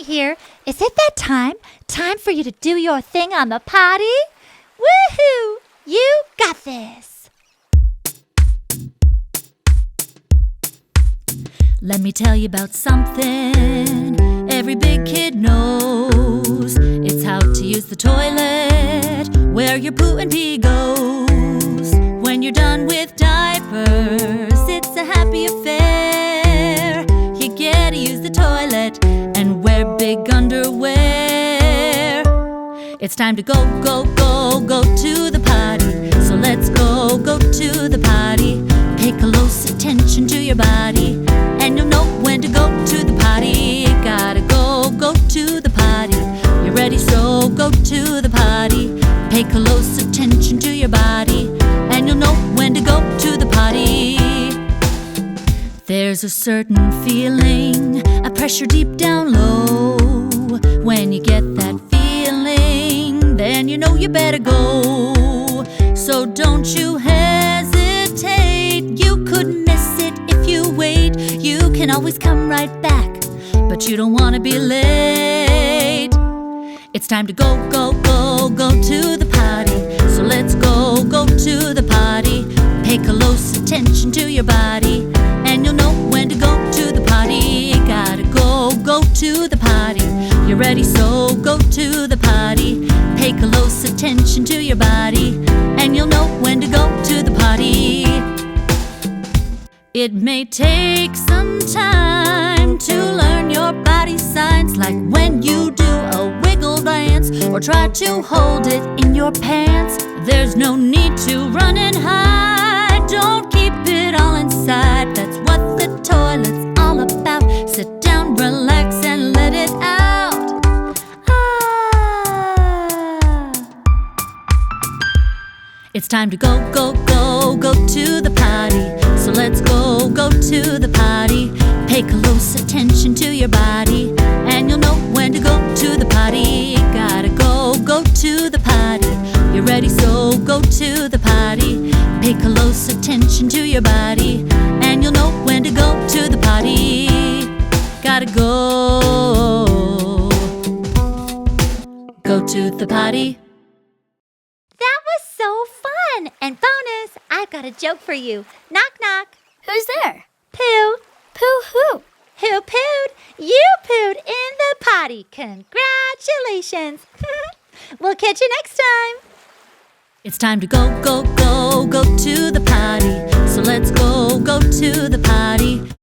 here. Is it that time? Time for you to do your thing on the potty? Woohoo! You got this. Let me tell you about something every big kid knows. It's how to use the toilet, where your poo and pee goes. When you're done with diapers, it's a happy affair. You get to use the toilet and wear big underwear. It's time to go, go, go, go to the potty. So let's go, go to the potty. Pay close attention to your body, and you'll know when to go to the potty. Gotta go, go to the potty. You're ready, so go to the potty. Pay close attention to your body, and you'll know when to go to the potty. There's a certain feeling, a pressure deep down low. When you get that feeling, then you know you better go. So don't you hesitate, you could miss it if you wait. You can always come right back, but you don't want to be late. It's time to go, go, go, go to the potty. So let's go, go to the potty. Pay close attention to your body, and you'll know when to go to the potty. Gotta go, go to the potty. You're ready, so go to the potty. Pay close attention to your body, and you'll know when to go to the potty. It may take some time to learn your body signs, like when you do a wiggle dance or try to hold it in your pants. There's no need to run and hide, don't keep it all inside. That's what the toilet's all about. Sit down, relax, and let it out. It's time to go, go, go, go to the potty. So let's go, go to the potty. Pay close attention to your body, and you'll know when to go to the potty. Gotta go, go to the potty. You're ready, so go to the potty. Pay close attention to your body, and you'll know when to go to the potty. Gotta go, go to the potty. That was so fun! And bonus, I've got a joke for you. Knock, knock. Who's there? Pooh. Pooh who? Who pooed? You pooed in the potty. Congratulations. We'll catch you next time. It's time to go, go, go, go to the potty. So let's go, go to the potty.